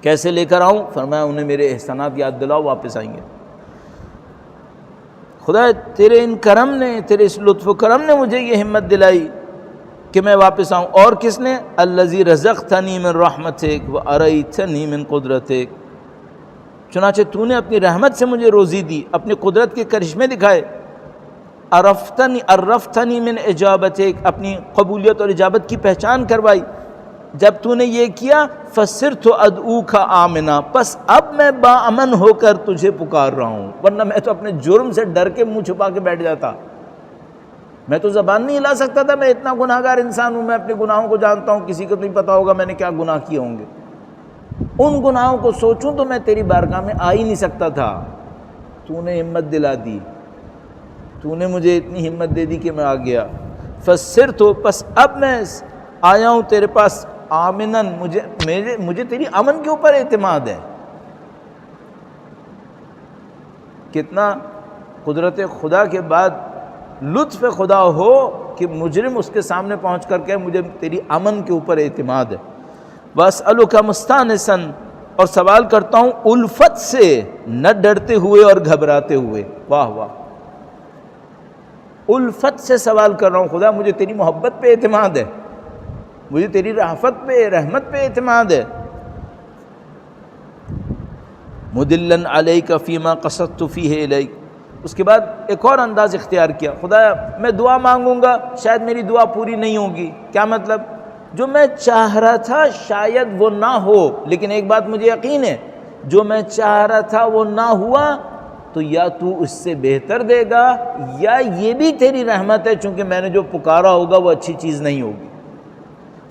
کیسے لے کر آؤں؟ فرمایا انہیں میرے احسانات یاد دلاؤ، واپس آئیں گے۔ خدا تیرے ان کرم نے، تیرے اس لطف و کرم نے مجھے یہ ہمت دلائی کہ میں واپس آؤں۔ اور کس نے؟ الذی رزقتنی من رحمتک وارئیتنی من قدرتک، چنانچہ تو نے اپنی رحمت سے مجھے روزی دی، اپنی قدرت کے کرشمے دکھائے۔ عرفتنی من اجابتک، اپنی قبولیت اور اجابت کی پہچان کروائی۔ جب تو نے یہ کیا، فصرت ادعوک آمنا، پس اب میں با امن ہو کر تجھے پکار رہا ہوں، ورنہ میں تو اپنے جرم سے ڈر کے منہ چھپا کے بیٹھ جاتا، میں تو زبان نہیں ہلا سکتا تھا، میں اتنا گناہ گار انسان ہوں، میں اپنے گناہوں کو جانتا ہوں، کسی کو نہیں پتا ہوگا میں نے کیا گناہ کیے ہوں گے، ان گناہوں کو سوچوں تو میں تیری بارگاہ میں آ ہی نہیں سکتا تھا، تو نے ہمت دلا دی، تو نے مجھے اتنی ہمت دے دی کہ میں آ گیا۔ فصرت، پس اب میں آیا ہوں تیرے پاس، آمنن، مجھے تیری امن کے اوپر اعتماد ہے۔ کتنا قدرت خدا کے بعد لطف خدا ہو کہ مجرم اس کے سامنے پہنچ کر کے مجھے تیری امن کے اوپر اعتماد ہے۔ وَأَسْأَلُكَ مُسْتَانِسًا، اور سوال کرتا ہوں الفت سے، نہ ڈرتے ہوئے اور گھبراتے ہوئے۔ واہ واہ، الفت سے سوال کر رہا ہوں خدا، مجھے تیری محبت پہ اعتماد ہے، مجھے تیری رحمت پہ اعتماد ہے۔ مدلن علیک فیما قصدت فیہ الیک، اس کے بعد ایک اور انداز اختیار کیا، خدایا میں دعا مانگوں گا، شاید میری دعا پوری نہیں ہوگی۔ کیا مطلب؟ جو میں چاہ رہا تھا شاید وہ نہ ہو، لیکن ایک بات مجھے یقین ہے، جو میں چاہ رہا تھا وہ نہ ہوا تو یا تو اس سے بہتر دے گا، یا یہ بھی تیری رحمت ہے، چونکہ میں نے جو پکارا ہوگا وہ اچھی چیز نہیں ہوگی۔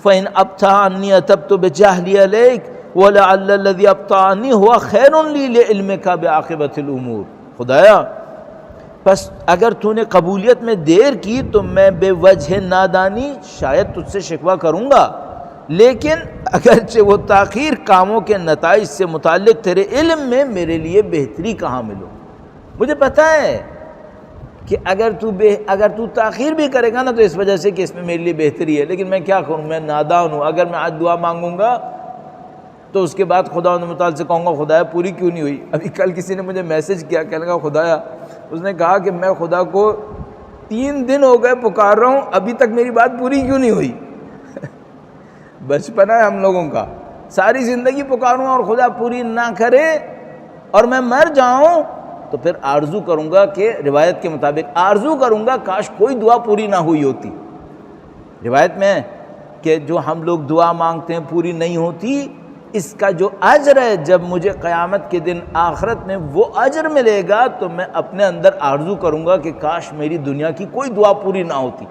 فَإِنْ أَبْطَأَنِّي أَتَبْتُ بِجَهْلِي عَلَيْكَ وَلَعَلَّ الَّذِي أَبْطَأَنِّي هُوَ خَيْرٌ لِّي لِعِلْمِكَ بِعَاقِبَةِ الْأُمُورِ، خدایا پس اگر تو نے قبولیت میں دیر کی تو میں بے وجہ نادانی شاید تجھ سے شکوہ کروں گا، لیکن اگرچہ وہ تاخیر کاموں کے نتائج سے متعلق تیرے علم میں میرے لیے بہتری کہاں ملو، مجھے پتہ ہے کہ اگر تو تاخیر بھی کرے گا نا تو اس وجہ سے کہ اس میں میرے لیے بہتری ہے، لیکن میں کیا کروں، میں نادان ہوں، اگر میں آج دعا مانگوں گا تو اس کے بعد خدا متعال سے کہوں گا خدایا پوری کیوں نہیں ہوئی۔ ابھی کل کسی نے مجھے میسج کیا، کہنے لگا خدایا، اس نے کہا کہ میں خدا کو 3 دن ہو گئے پکار رہا ہوں، ابھی تک میری بات پوری کیوں نہیں ہوئی۔ بچپنا ہے ہم لوگوں کا، ساری زندگی پکاروں اور خدا پوری نہ کرے اور میں مر جاؤں تو پھر آرزو کروں گا کہ روایت کے مطابق آرزو کروں گا کاش کوئی دعا پوری نہ ہوئی ہوتی۔ روایت میں ہے کہ جو ہم لوگ دعا مانگتے ہیں پوری نہیں ہوتی، اس کا جو اجر ہے جب مجھے قیامت کے دن آخرت میں وہ اجر ملے گا تو میں اپنے اندر آرزو کروں گا کہ کاش میری دنیا کی کوئی دعا پوری نہ ہوتی،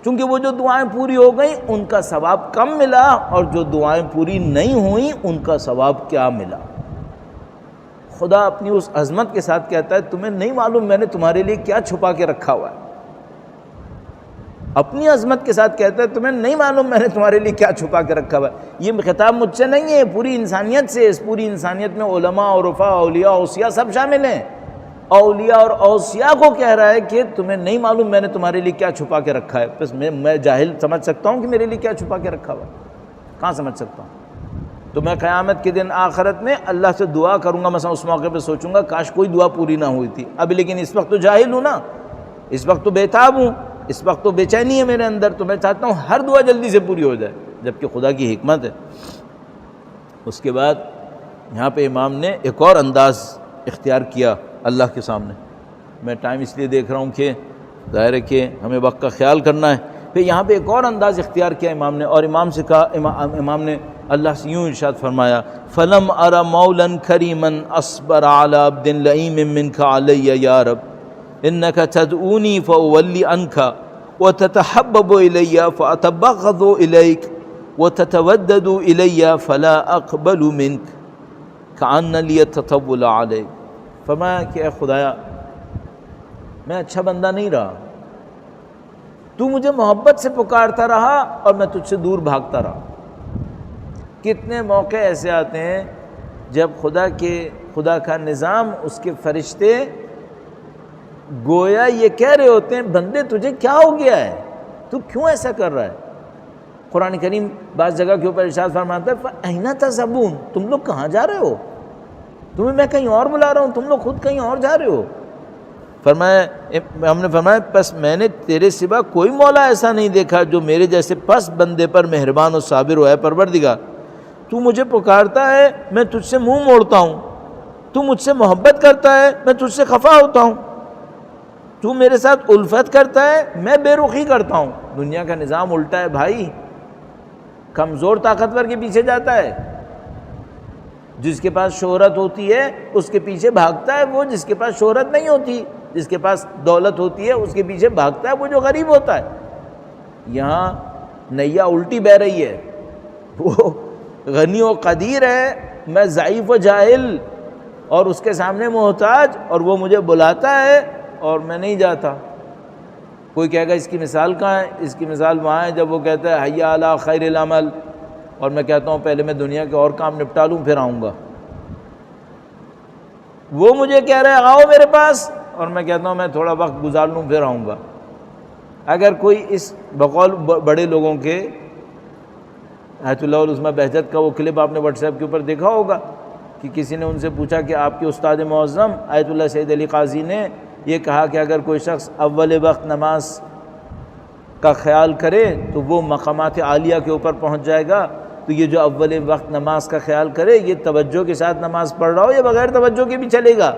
چونکہ وہ جو دعائیں پوری ہو گئیں ان کا ثواب کم ملا، اور جو دعائیں پوری نہیں ہوئیں ان کا ثواب کیا ملا۔ خدا اپنی اس عظمت کے ساتھ کہتا ہے تمہیں نہیں معلوم میں نے تمہارے لیے کیا چھپا کے رکھا ہوا ہے، اپنی عظمت کے ساتھ کہتا ہے تمہیں نہیں معلوم میں نے تمہارے لیے کیا چھپا کے رکھا ہوا ہے۔ یہ خطاب مجھ سے نہیں ہے، پوری انسانیت سے، اس پوری انسانیت میں علماء اور عرفاء، اولیاء، اوصیاء سب شامل ہیں۔ اولیاء اور اوصیاء کو کہہ رہا ہے کہ تمہیں نہیں معلوم میں نے تمہارے لیے کیا چھپا کے رکھا ہے۔ بس میں جاہل سمجھ سکتا ہوں کہ میرے لیے کیا چھپا کے رکھا ہوا ہے؟ کہاں سمجھ سکتا ہوں؟ تو میں قیامت کے دن آخرت میں اللہ سے دعا کروں گا، مثلا اس موقع پہ سوچوں گا کاش کوئی دعا پوری نہ ہوئی تھی، ابھی لیکن اس وقت تو جاہل ہوں نا، اس وقت تو بےتاب ہوں، اس وقت تو بے چینی ہے میرے اندر، تو میں چاہتا ہوں ہر دعا جلدی سے پوری ہو جائے، جبکہ خدا کی حکمت ہے۔ اس کے بعد یہاں پہ امام نے ایک اور انداز اختیار کیا اللہ کے سامنے، میں ٹائم اس لیے دیکھ رہا ہوں کہ ظاہر ہے کہ ہمیں وقت کا خیال کرنا ہے، پھر یہاں پہ ایک اور انداز اختیار کیا امام نے، اور امام سے کہا، امام نے اللہ سے یوں ارشاد فرمایا، فَلَمْ أَرَ مَوْلًا كَرِيمًا أَصْبَرَ عَلَى عَبْدٍ لَئِيمٍ مِّنْكَ عَلَيَّ يَا رَبِّ إِنَّكَ تَدْعُونِي فَأُوَلِّ عَنْكَ وَتَتَحَبَّبُ إِلَيَّ فَأَتَبَغَّضُ إِلَيْكَ وَتَتَوَدَّدُ إِلَيَّ فَلَا أَقْبَلُ مِنْكَ كَأَنَّ لِيَ التَّطَوُّلَ عَلَيْكَ۔ فرمایا کہ اے خدایا میں اچھا بندہ نہیں رہا، تو مجھے محبت سے پکارتا رہا اور میں تجھ سے دور بھاگتا رہا۔ کتنے موقع ایسے آتے ہیں جب خدا کا نظام، اس کے فرشتے گویا یہ کہہ رہے ہوتے ہیں بندے تجھے کیا ہو گیا ہے، تو کیوں ایسا کر رہا ہے؟ قرآن کریم بعض جگہ کے اوپر ارشاد فرماتا ہے فَأَيْنَ تَذْهَبُونَ، تم لوگ کہاں جا رہے ہو؟ تمہیں میں کہیں اور بلا رہا ہوں، تم لوگ خود کہیں اور جا رہے ہو۔ فرمایا، ہم نے فرمایا پس میں نے تیرے سوا کوئی مولا ایسا نہیں دیکھا جو میرے جیسے پس بندے پر مہربان و صابر ہو۔ اے پروردگار، تو مجھے پکارتا ہے، میں تجھ سے منہ موڑتا ہوں، تو مجھ سے محبت کرتا ہے، میں تجھ سے خفا ہوتا ہوں، تو میرے ساتھ الفت کرتا ہے، میں بے رخی کرتا ہوں۔ دنیا کا نظام الٹا ہے بھائی، کمزور طاقتور کے پیچھے جاتا ہے، جس کے پاس شہرت ہوتی ہے اس کے پیچھے بھاگتا ہے وہ جس کے پاس شہرت نہیں ہوتی، جس کے پاس دولت ہوتی ہے اس کے پیچھے بھاگتا ہے وہ جو غریب ہوتا ہے۔ یہاں نیا الٹی بہ رہی ہے، وہ غنی و قدیر ہے، میں ضعیف و جاہل اور اس کے سامنے محتاج، اور وہ مجھے بلاتا ہے اور میں نہیں جاتا۔ کوئی کہے گا اس کی مثال کہاں ہے؟ اس کی مثال وہاں ہے جب وہ کہتا ہے حی علی خیر العمل، اور میں کہتا ہوں پہلے میں دنیا کے اور کام نپٹا لوں پھر آؤں گا۔ وہ مجھے کہہ رہا ہے آؤ میرے پاس، اور میں کہتا ہوں میں تھوڑا وقت گزار لوں پھر آؤں گا۔ اگر کوئی اس بقول بڑے لوگوں کے، آیت اللہ العظمیٰ بہجت کا وہ کلپ آپ نے واٹس ایپ کے اوپر دیکھا ہوگا کہ کسی نے ان سے پوچھا کہ آپ کے استاد معظم آیت اللہ سید علی قاضی نے یہ کہا کہ اگر کوئی شخص اول وقت نماز کا خیال کرے تو وہ مقامات عالیہ کے اوپر پہنچ جائے گا، تو یہ جو اول وقت نماز کا خیال کرے یہ توجہ کے ساتھ نماز پڑھ رہا ہو یا بغیر توجہ کے بھی چلے گا؟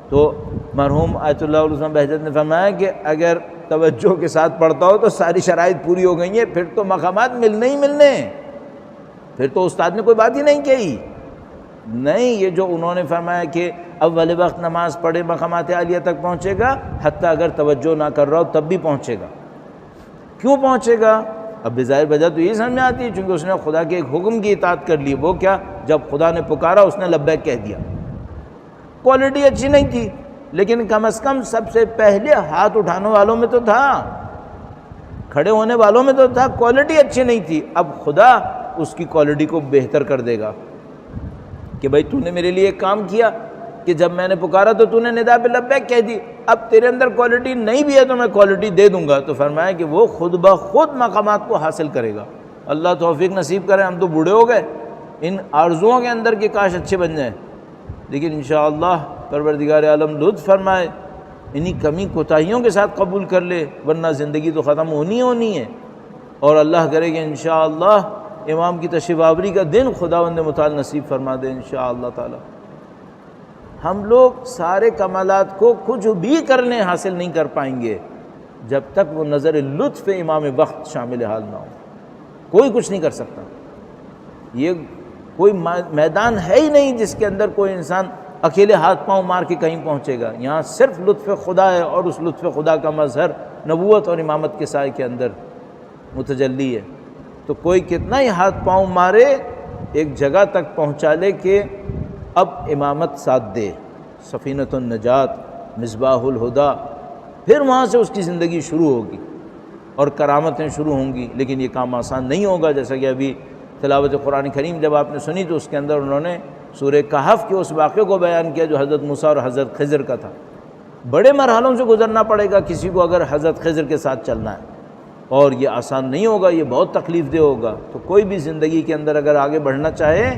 تو مرحوم آیت اللہ العظمیٰ بہجت نے فرمایا کہ اگر توجہ کے ساتھ پڑھتا ہو تو ساری شرائط پوری ہو گئی ہیں، پھر تو مقامات ملنے ہی ملنے ہیں، پھر تو استاد نے کوئی بات ہی نہیں کہی۔ نہیں، یہ جو انہوں نے فرمایا کہ اول وقت نماز پڑھے مقامات عالیہ تک پہنچے گا، حتیٰ اگر توجہ نہ کر رہا ہو تب بھی پہنچے گا۔ کیوں پہنچے گا؟ اب بظاہر وجہ تو یہ سمجھ میں آتی ہے چونکہ اس نے خدا کے ایک حکم کی اطاعت کر لی۔ وہ کیا؟ جب خدا نے پکارا اس نے لبیک کہہ دیا۔ کوالٹی اچھی نہیں تھی لیکن کم از کم سب سے پہلے ہاتھ اٹھانے والوں میں تو تھا، کھڑے ہونے والوں میں تو تھا۔ کوالٹی اچھی نہیں تھی، اب خدا اس کی کوالٹی کو بہتر کر دے گا کہ بھائی تو نے میرے لیے ایک کام کیا کہ جب میں نے پکارا تو تو نے ندا پہ لبیک کہہ دی، اب تیرے اندر کوالٹی نہیں بھی ہے تو میں کوالٹی دے دوں گا۔ تو فرمایا کہ وہ خود بخود مقامات کو حاصل کرے گا۔ اللہ توفیق نصیب کرے، ہم تو بوڑھے ہو گئے ان آرزوؤں کے اندر کہ کاش اچھے بن جائیں، لیکن انشاءاللہ پروردگار عالم لطف فرمائے انہی کمی کوتاہیوں کے ساتھ قبول کر لے، ورنہ زندگی تو ختم ہونی ہے۔ اور اللہ کرے کہ انشاءاللہ امام کی تشریف آوری کا دن خداوند متعال نصیب فرما دے انشاءاللہ تعالی۔ ہم لوگ سارے کمالات کو کچھ بھی کرنے حاصل نہیں کر پائیں گے جب تک وہ نظر لطف امام وقت شامل حال نہ ہو۔ کوئی کچھ نہیں کر سکتا، یہ کوئی میدان ہے ہی نہیں جس کے اندر کوئی انسان اکیلے ہاتھ پاؤں مار کے کہیں پہنچے گا۔ یہاں صرف لطف خدا ہے، اور اس لطف خدا کا مظہر نبوت اور امامت کے سائے کے اندر متجلی ہے۔ تو کوئی کتنا ہی ہاتھ پاؤں مارے ایک جگہ تک پہنچا لے کہ اب امامت ساتھ دے، سفینۃ النجات، مصباح الہدا، پھر وہاں سے اس کی زندگی شروع ہوگی اور کرامتیں شروع ہوں گی۔ لیکن یہ کام آسان نہیں ہوگا، جیسا کہ ابھی تلاوت قرآن کریم جب آپ نے سنی تو اس کے اندر انہوں نے سورہ کہف کے اس واقعے کو بیان کیا جو حضرت موسیٰ اور حضرت خضر کا تھا۔ بڑے مرحلوں سے گزرنا پڑے گا کسی کو اگر حضرت خضر کے ساتھ چلنا ہے، اور یہ آسان نہیں ہوگا، یہ بہت تکلیف دہ ہوگا۔ تو کوئی بھی زندگی کے اندر اگر آگے بڑھنا چاہے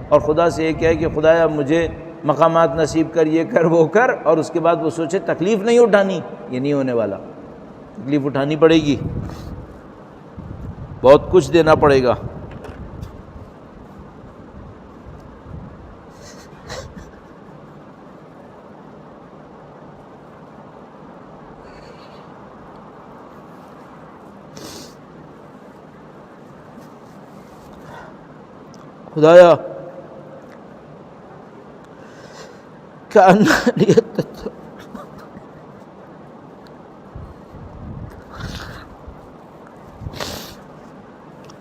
اور خدا سے یہ کہے کہ خدایا مجھے مقامات نصیب کر، یہ کر وہ کر، اور اس کے بعد وہ سوچے تکلیف نہیں اٹھانی، یہ نہیں ہونے والا۔ تکلیف اٹھانی پڑے گی، بہت کچھ دینا پڑے گا۔ خدایا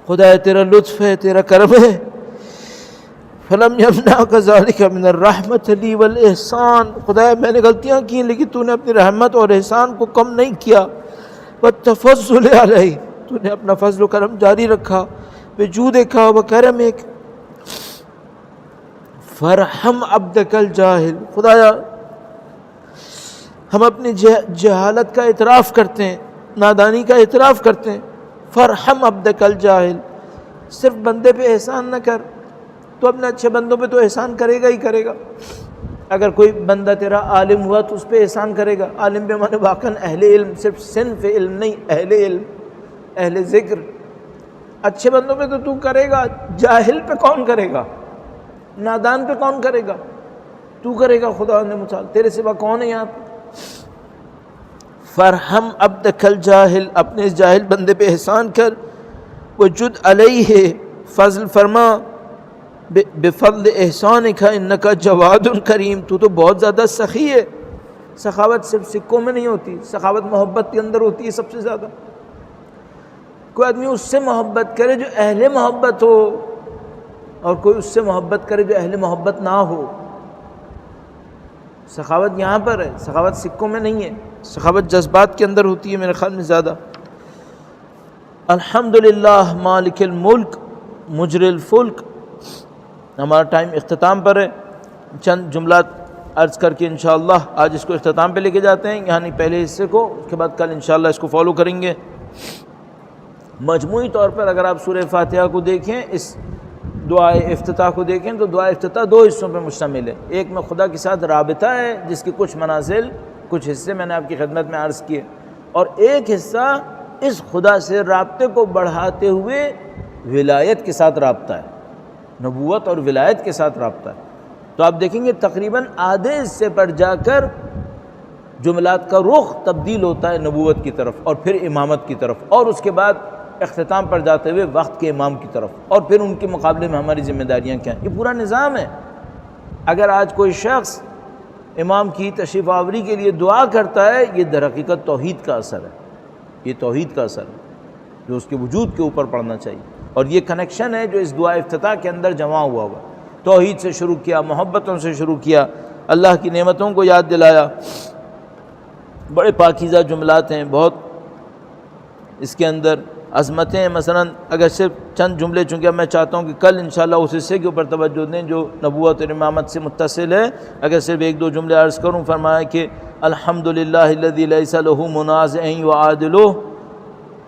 خدایا تیرا لطف ہے، تیرا کرم ہے، فلم یمنعک ذلک من الرحمت لی والاحسان۔ خدایا میں نے غلطیاں کی لیکن تو نے اپنی رحمت اور احسان کو کم نہیں کیا، والتفضل علیہ، تو نے اپنا فضل و کرم جاری رکھا، بجودک و کرمک فرحم عبدک الجاہل۔ خدایا ہم اپنی جہالت کا اعتراف کرتے ہیں، نادانی کا اعتراف کرتے ہیں، فرحم عبدک الجاہل، صرف بندے پہ احسان نہ کر، تو اپنے اچھے بندوں پہ تو احسان کرے گا ہی کرے گا۔ اگر کوئی بندہ تیرا عالم ہوا تو اس پہ احسان کرے گا، عالم پہ مانے واقعاً اہل علم، صرف صنف علم نہیں، اہل علم، اہل ذکر، اچھے بندوں پہ تو کرے گا، جاہل پہ کون کرے گا، نادان پہ کون کرے گا، تو کرے گا، خدا نے مثال، تیرے سوا کون ہے یہاں پہ؟ فرحم عبدک الجاہل، اپنے اس جاہل بندے پہ احسان کر، وجد علیہ، فضل فرما، بفضل احسانک انک جواد کریم، تو بہت زیادہ سخی ہے۔ سخاوت صرف سکوں میں نہیں ہوتی، سخاوت محبت کے اندر ہوتی ہے سب سے زیادہ۔ کوئی آدمی اس سے محبت کرے جو اہل محبت ہو، اور کوئی اس سے محبت کرے جو اہل محبت نہ ہو۔ سخاوت یہاں پر ہے، سخاوت سکوں میں نہیں ہے، سخاوت جذبات کے اندر ہوتی ہے میرے خیال میں زیادہ۔ الحمدللہ مالک الملک مجری الفلک۔ ہمارا ٹائم اختتام پر ہے، چند جملات عرض کر کے انشاءاللہ آج اس کو اختتام پہ لے کے جاتے ہیں، یعنی پہلے حصے کو، اس کے بعد کل انشاءاللہ اس کو فالو کریں گے۔ مجموعی طور پر اگر آپ سورہ فاتحہ کو دیکھیں، اس دعائے افتتاح کو دیکھیں تو دعائے افتتاح دو حصوں پہ مشتمل ہے۔ ایک میں خدا کے ساتھ رابطہ ہے جس کی کچھ منازل، کچھ حصے میں نے آپ کی خدمت میں عرض کیے، اور ایک حصہ اس خدا سے رابطے کو بڑھاتے ہوئے ولایت کے ساتھ رابطہ ہے، نبوت اور ولایت کے ساتھ رابطہ ہے۔ تو آپ دیکھیں گے تقریباً آدھے حصے پر جا کر جملات کا رخ تبدیل ہوتا ہے نبوت کی طرف اور پھر امامت کی طرف، اور اس کے بعد اختتام پر جاتے ہوئے وقت کے امام کی طرف، اور پھر ان کے مقابلے میں ہماری ذمہ داریاں کیا ہیں۔ یہ پورا نظام ہے۔ اگر آج کوئی شخص امام کی تشریف آوری کے لیے دعا کرتا ہے، یہ در حقیقت توحید کا اثر ہے، یہ توحید کا اثر ہے جو اس کے وجود کے اوپر پڑنا چاہیے، اور یہ کنیکشن ہے جو اس دعا افتتاح کے اندر جمع ہوا ہوا۔ توحید سے شروع کیا، محبتوں سے شروع کیا، اللہ کی نعمتوں کو یاد دلایا، بڑے پاکیزہ جملات ہیں، بہت اس کے اندر عظمتیں ہیں۔ مثلا اگر صرف چند جملے، چونکہ میں چاہتا ہوں کہ کل انشاءاللہ اس حصے کے اوپر توجہ دیں جو نبوت اور امامت سے متصل ہے، اگر صرف ایک دو جملے عرض کروں، فرمایا کہ الحمدللہ الذی لیس لہ منازع یعادلہ،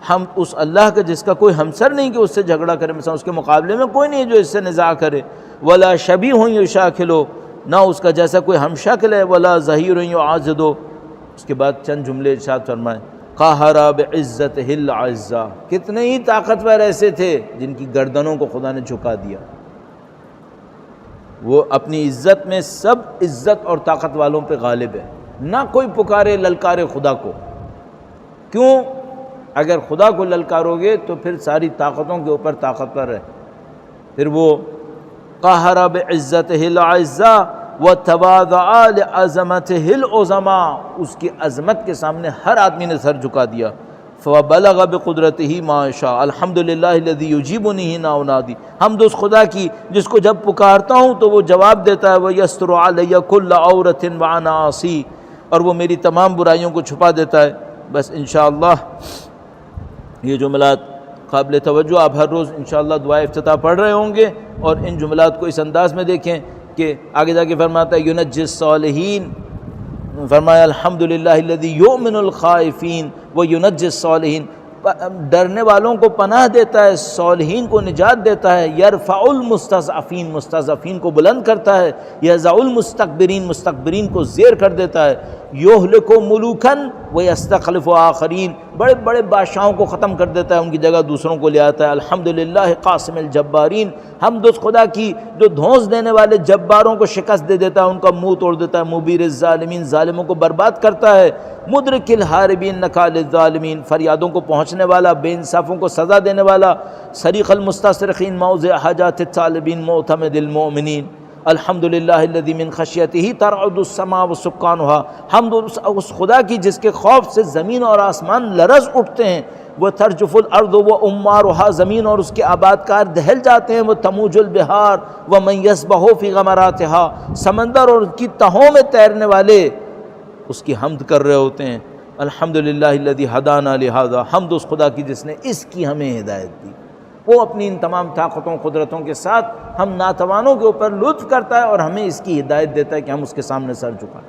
ہم اس اللہ کا جس کا کوئی ہمسر نہیں کہ اس سے جھگڑا کرے، مثلا اس کے مقابلے میں کوئی نہیں جو اس سے نزاع کرے، ولا شبیہ یشاکلہ، نہ اس کا جیسا کوئی ہم شکل ہے، ولا ظہیر یعاضد۔ اس کے بعد چند جملے ارشاد فرمائے، قہر بعزتہ العزا، کتنے ہی طاقتور ایسے تھے جن کی گردنوں کو خدا نے جھکا دیا۔ وہ اپنی عزت میں سب عزت اور طاقت والوں پہ غالب ہے، نہ کوئی پکارے للکارے خدا کو۔ کیوں؟ اگر خدا کو للکارو گے تو پھر ساری طاقتوں کے اوپر طاقتور ہے، پھر وہ قہر بعزتہ العزا وتواضع لعظمتہ العظماء، اس کی عظمت کے سامنے ہر آدمی نے سر جھکا دیا۔ فبلغ بقدرتہ ما شاء، الحمدللہ الذی یجیبنی حین انادی، حمد اس خدا کی جس کو جب پکارتا ہوں تو وہ جواب دیتا ہے، ویستر علی کل عورۃ وانا عاصی، اور وہ میری تمام برائیوں کو چھپا دیتا ہے۔ بس انشاءاللہ یہ جملات قابل توجہ، آپ ہر روز انشاءاللہ دعائے افتتاح پڑھ رہے ہوں گے، اور ان جملات کو اس انداز میں دیکھیں کہ آگے جا کے فرماتا ہے ینجی الصالحین، فرمایا الحمدللہ الذی یؤمن الخائفین وینجی الصالحین، ڈرنے والوں کو پناہ دیتا ہے، صالحین کو نجات دیتا ہے، یرفع المستضعفین، مستضعفین کو بلند کرتا ہے، یضع المستکبرین، مستکبرین کو زیر کر دیتا ہے، یہلک ملوکا ویستخلف آخرین، بڑے بڑے بادشاہوں کو ختم کر دیتا ہے، ان کی جگہ دوسروں کو لے آتا ہے۔ الحمدللہ قاسم الجبارین، حمد اس خدا کی جو دھونس دینے والے جباروں کو شکست دے دیتا ہے، ان کا منہ توڑ دیتا ہے، مبیر الظالمین، ظالموں کو برباد کرتا ہے، مدرک الحاربین نکال الظالمین، فریادوں کو پہنچنے والا، بے انصافوں کو سزا دینے والا، صریخ المستصرخین، موضع حاجات الطالبین، معتمد المؤمنین۔ الحمدللہ الذی من خشیتہ ترعد السماء وسکانها، حمد اس خدا کی جس کے خوف سے زمین اور آسمان لرز اٹھتے ہیں، وہ ترجف الارض وامارها، زمین اور اس کے آباد کار دہل جاتے ہیں، وہ تموج البحار ومن یسبح فی غمراتها، سمندر اور کی تہوں میں تیرنے والے اس کی حمد کر رہے ہوتے ہیں۔ الحمدللہ الذی ہدانا لہذا، حمد اس خدا کی جس نے اس کی ہمیں ہدایت دی، وہ اپنی ان تمام طاقتوں قدرتوں کے ساتھ ہم ناتوانوں کے اوپر لطف کرتا ہے اور ہمیں اس کی ہدایت دیتا ہے کہ ہم اس کے سامنے سر جھکائیں۔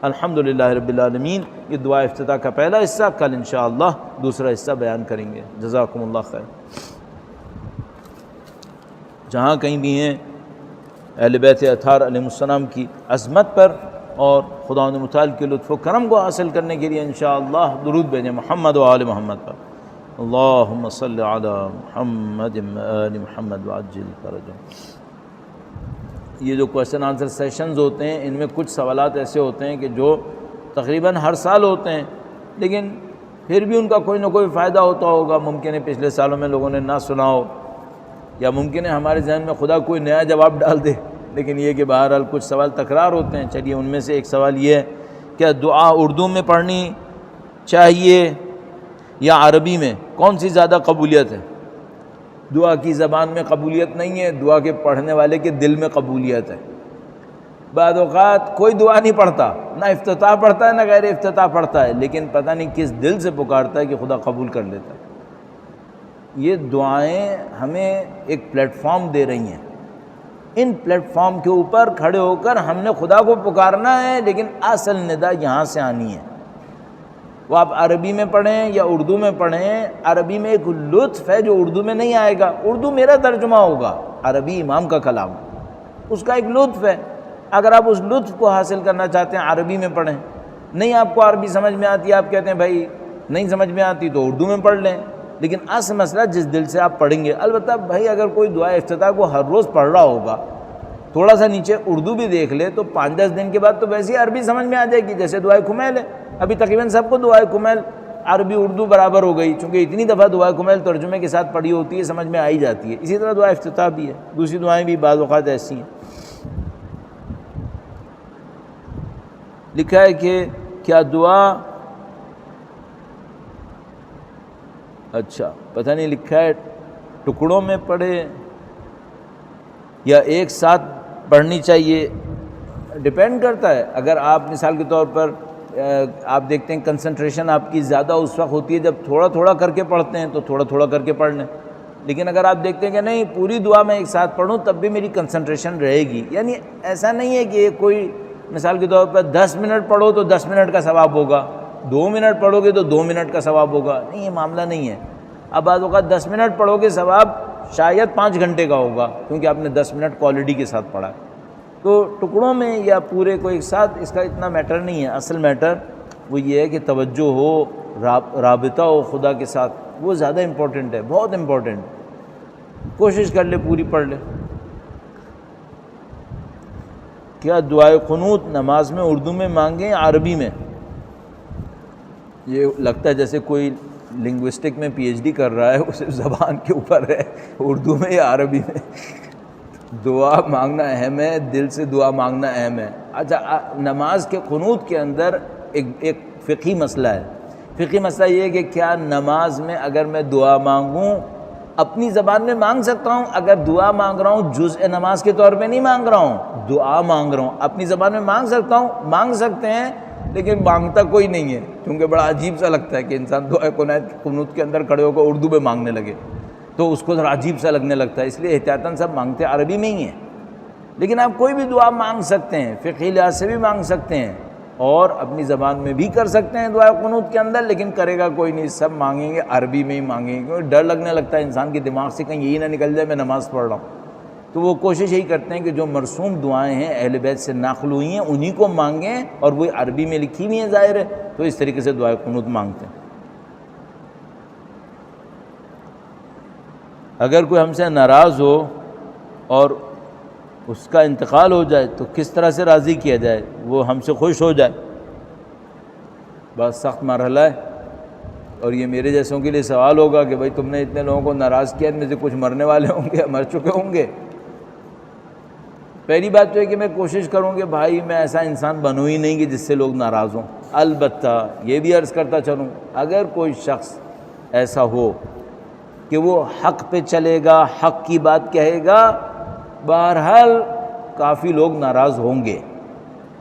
الحمدللہ رب العالمین۔ یہ دعا افتتاح کا پہلا حصہ، کل انشاءاللہ دوسرا حصہ بیان کریں گے۔ جزاکم اللہ خیر۔ جہاں کہیں بھی ہیں اہل بیت اطہار علیہ السلام کی عظمت پر اور خداوند متعال کے لطف و کرم کو حاصل کرنے کے لیے انشاءاللہ درود بھیجیں محمد و آل محمد پر۔ اللہم صلی علی محمد و آل محمد وعجل فرجہم۔ یہ جو کویسچن آنسر سیشنز ہوتے ہیں، ان میں کچھ سوالات ایسے ہوتے ہیں کہ جو تقریباً ہر سال ہوتے ہیں، لیکن پھر بھی ان کا کوئی نہ کوئی فائدہ ہوتا ہوگا۔ ممکن ہے پچھلے سالوں میں لوگوں نے نہ سنا ہو، یا ممکن ہے ہمارے ذہن میں خدا کوئی نیا جواب ڈال دے، لیکن یہ کہ بہرحال کچھ سوال تکرار ہوتے ہیں۔ چلیے ان میں سے ایک سوال یہ ہے، کیا دعا اردو میں پڑھنی چاہیے یا عربی میں؟ کون سی زیادہ قبولیت ہے؟ دعا کی زبان میں قبولیت نہیں ہے، دعا کے پڑھنے والے کے دل میں قبولیت ہے۔ بعض اوقات کوئی دعا نہیں پڑھتا، نہ افتتاح پڑھتا ہے نہ غیر افتتاح پڑھتا ہے، لیکن پتہ نہیں کس دل سے پکارتا ہے کہ خدا قبول کر لیتا ہے۔ یہ دعائیں ہمیں ایک پلیٹ فارم دے رہی ہیں، ان پلیٹ فارم کے اوپر کھڑے ہو کر ہم نے خدا کو پکارنا ہے، لیکن اصل ندا یہاں سے آنی ہے۔ وہ آپ عربی میں پڑھیں یا اردو میں پڑھیں، عربی میں ایک لطف ہے جو اردو میں نہیں آئے گا۔ اردو میرا ترجمہ ہوگا، عربی امام کا کلام، اس کا ایک لطف ہے۔ اگر آپ اس لطف کو حاصل کرنا چاہتے ہیں عربی میں پڑھیں، نہیں آپ کو عربی سمجھ میں آتی، آپ کہتے ہیں بھائی نہیں سمجھ میں آتی تو اردو میں پڑھ لیں، لیکن اصل مسئلہ جس دل سے آپ پڑھیں گے۔ البتہ بھائی اگر کوئی دعا افتتاح کو ہر روز پڑھ رہا ہوگا، تھوڑا سا نیچے اردو بھی دیکھ لے تو 5-10 دن کے بعد تو ویسے ہی عربی سمجھ میں آ جائے گی، جیسے دعائے کمیل ہے۔ ابھی تقریباً سب کو دعائے کمیل عربی اردو برابر ہو گئی، چونکہ اتنی دفعہ دعائے کمیل ترجمے کے ساتھ پڑھی ہوتی ہے، سمجھ میں آئی جاتی ہے۔ اسی طرح دعا افتتاح بھی ہے، دوسری دعائیں بھی بعض اوقات ایسی ہیں۔ لکھا ہے کہ کیا دعا، اچھا پتہ نہیں لکھا ہے ٹکڑوں میں پڑھے یا ایک ساتھ پڑھنی چاہیے، ڈیپینڈ کرتا ہے۔ اگر آپ مثال کے طور پر آپ دیکھتے ہیں کنسنٹریشن آپ کی زیادہ اس وقت ہوتی ہے جب تھوڑا تھوڑا کر کے پڑھتے ہیں، تو تھوڑا تھوڑا کر کے پڑھ لیں، لیکن اگر آپ دیکھتے ہیں کہ نہیں پوری دعا میں ایک ساتھ پڑھوں تب بھی میری کنسنٹریشن رہے گی، یعنی ایسا نہیں ہے کہ کوئی مثال کے طور پر 10 منٹ پڑھو تو 10 منٹ کا ثواب ہوگا، 2 منٹ پڑھو گے تو 2 منٹ کا ثواب ہوگا، نہیں یہ معاملہ نہیں ہے۔ اب بعض اوقات 10 منٹ پڑھو گے ثواب شاید 5 گھنٹے کا ہوگا، کیونکہ آپ نے 10 منٹ کوالٹی کے ساتھ پڑھا۔ تو ٹکڑوں میں یا پورے کو ایک ساتھ اس کا اتنا میٹر نہیں ہے، اصل میٹر وہ یہ ہے کہ توجہ ہو، رابطہ ہو خدا کے ساتھ، وہ زیادہ امپورٹنٹ ہے، بہت امپورٹنٹ۔ کوشش کر لے پوری پڑھ لے۔ کیا دعائے قنوت نماز میں اردو میں مانگیں عربی میں؟ یہ لگتا ہے جیسے کوئی لنگوسٹک میں پی ایچ ڈی کر رہا ہے، اسے زبان کے اوپر ہے، اردو میں یا عربی میں۔ دعا مانگنا اہم ہے، دل سے دعا مانگنا اہم ہے۔ اچھا نماز کے قنوت کے اندر ایک فقہی مسئلہ ہے۔ فقہی مسئلہ یہ ہے کہ کیا نماز میں اگر میں دعا مانگوں اپنی زبان میں مانگ سکتا ہوں؟ اگر دعا مانگ رہا ہوں جزء نماز کے طور پہ نہیں مانگ رہا ہوں، دعا مانگ رہا ہوں، اپنی زبان میں مانگ سکتا ہوں؟ مانگ سکتے ہیں، لیکن مانگتا کوئی نہیں ہے، کیونکہ بڑا عجیب سا لگتا ہے کہ انسان دعائے قنوت کے اندر کھڑے ہو کر اردو میں مانگنے لگے تو اس کو ذرا عجیب سا لگنے لگتا ہے، اس لیے احتیاطاً سب مانگتے عربی میں ہی ہیں۔ لیکن آپ کوئی بھی دعا مانگ سکتے ہیں، فقہی لحاظ سے بھی مانگ سکتے ہیں اور اپنی زبان میں بھی کر سکتے ہیں دعائے قنوت کے اندر، لیکن کرے گا کوئی نہیں، سب مانگیں گے عربی میں ہی مانگیں گے، کیونکہ ڈر لگنے لگتا ہے انسان کے دماغ سے کہیں یہی نہ نکل جائے میں نماز پڑھ رہا ہوں۔ تو وہ کوشش یہی کرتے ہیں کہ جو مرسوم دعائیں ہیں اہل بیت سے نقل ہوئی ہیں انہی کو مانگیں، اور وہ عربی میں لکھی ہوئی ہیں ظاہر ہے، تو اس طریقے سے دعائے قنوت مانگتے ہیں۔ اگر کوئی ہم سے ناراض ہو اور اس کا انتقال ہو جائے تو کس طرح سے راضی کیا جائے وہ ہم سے خوش ہو جائے؟ بہت سخت مرحلہ ہے، اور یہ میرے جیسوں کے لیے سوال ہوگا کہ بھائی تم نے اتنے لوگوں کو ناراض کیا، ان میں سے کچھ مرنے والے ہوں گے، مر چکے ہوں گے۔ پہلی بات تو ہے کہ میں کوشش کروں کہ بھائی میں ایسا انسان بنوں ہی نہیں کہ جس سے لوگ ناراض ہوں۔ البتہ یہ بھی عرض کرتا چلوں، اگر کوئی شخص ایسا ہو کہ وہ حق پہ چلے گا، حق کی بات کہے گا، بہرحال کافی لوگ ناراض ہوں گے۔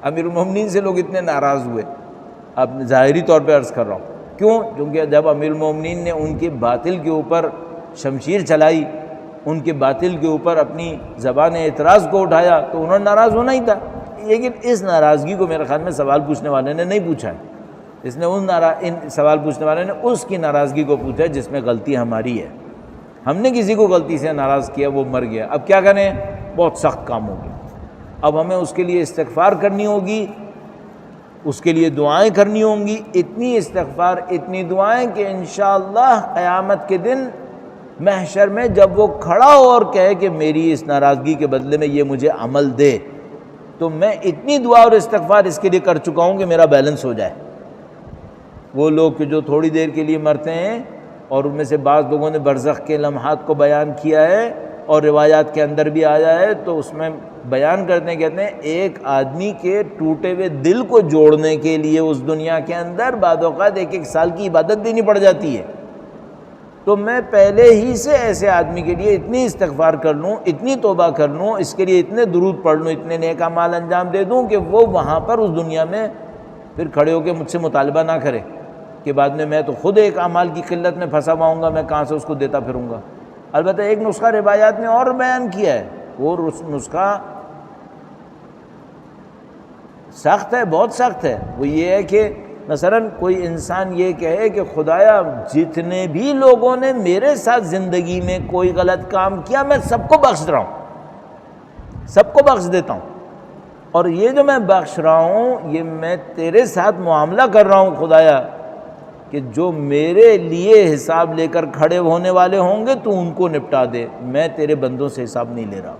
امیر المومنین سے لوگ اتنے ناراض ہوئے، اب ظاہری طور پہ عرض کر رہا ہوں، کیوں؟ کیونکہ جب امیر المومنین نے ان کے باطل کے اوپر شمشیر چلائی، ان کے باطل کے اوپر اپنی زبان اعتراض کو اٹھایا، تو انہوں نے ناراض ہونا ہی تھا۔ لیکن اس ناراضگی کو میرے خیال میں سوال پوچھنے والے نے نہیں پوچھا ہے، اس نے ان سوال پوچھنے والے نے اس کی ناراضگی کو پوچھا ہے جس میں غلطی ہماری ہے۔ ہم نے کسی کو غلطی سے ناراض کیا، وہ مر گیا، اب کیا کریں؟ بہت سخت کام ہو گیا، اب ہمیں اس کے لیے استغفار کرنی ہوگی، اس کے لیے دعائیں کرنی ہوں گی، اتنی استغفار اتنی دعائیں کہ انشاءاللہ قیامت کے دن محشر میں جب وہ کھڑا ہو اور کہے کہ میری اس ناراضگی کے بدلے میں یہ مجھے عمل دے، تو میں اتنی دعا اور استغفار اس کے لیے کر چکا ہوں کہ میرا بیلنس ہو جائے۔ وہ لوگ کہ جو تھوڑی دیر کے لیے مرتے ہیں، اور ان میں سے بعض لوگوں نے برزخ کے لمحات کو بیان کیا ہے اور روایات کے اندر بھی آیا ہے، تو اس میں بیان کرتے ہیں، کہتے ہیں ایک آدمی کے ٹوٹے ہوئے دل کو جوڑنے کے لیے اس دنیا کے اندر بعض اوقات 1 سال کی عبادت دینی پڑ جاتی ہے۔ تو میں پہلے ہی سے ایسے آدمی کے لیے اتنی استغفار کر لوں، اتنی توبہ کر لوں، اس کے لیے اتنے درود پڑھ لوں، اتنے نیک اعمال انجام دے دوں کہ وہ وہاں پر اس دنیا میں پھر کھڑے ہو کے مجھ سے مطالبہ نہ کرے کہ بعد میں تو خود ایک اعمال کی قلت میں پھنسا ہوا ہوں گا، میں کہاں سے اس کو دیتا پھروں گا۔ البتہ ایک نسخہ روایات نے اور بیان کیا ہے، وہ نسخہ سخت ہے، بہت سخت ہے۔ وہ یہ ہے کہ مثلاً کوئی انسان یہ کہے کہ خدایا جتنے بھی لوگوں نے میرے ساتھ زندگی میں کوئی غلط کام کیا میں سب کو بخش رہا ہوں، سب کو بخش دیتا ہوں، اور یہ جو میں بخش رہا ہوں یہ میں تیرے ساتھ معاملہ کر رہا ہوں خدایا کہ جو میرے لیے حساب لے کر کھڑے ہونے والے ہوں گے تو ان کو نپٹا دے، میں تیرے بندوں سے حساب نہیں لے رہا۔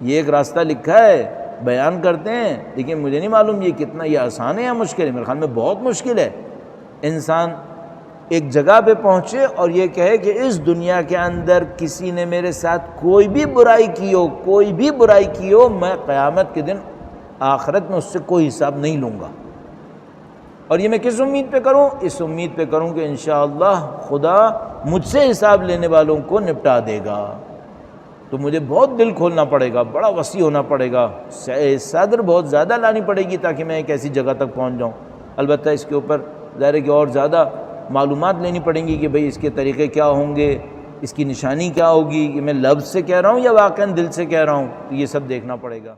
یہ ایک راستہ لکھا ہے، بیان کرتے ہیں، لیکن مجھے نہیں معلوم یہ کتنا یہ آسان ہے یا مشکل ہے۔ میرے خیال میں بہت مشکل ہے انسان ایک جگہ پہ پہنچے اور یہ کہے کہ اس دنیا کے اندر کسی نے میرے ساتھ کوئی بھی برائی کی ہو، کوئی بھی برائی کی ہو، میں قیامت کے دن آخرت میں اس سے کوئی حساب نہیں لوں گا۔ اور یہ میں کس امید پہ کروں؟ اس امید پہ کروں کہ انشاءاللہ خدا مجھ سے حساب لینے والوں کو نپٹا دے گا۔ تو مجھے بہت دل کھولنا پڑے گا، بڑا وسیع ہونا پڑے گا، صدر بہت زیادہ لانی پڑے گی تاکہ میں ایک ایسی جگہ تک پہنچ جاؤں۔ البتہ اس کے اوپر ظاہر ہے کہ اور زیادہ معلومات لینی پڑیں گی کہ بھئی اس کے طریقے کیا ہوں گے، اس کی نشانی کیا ہوگی، کہ میں لفظ سے کہہ رہا ہوں یا واقعاً دل سے کہہ رہا ہوں، یہ سب دیکھنا پڑے گا۔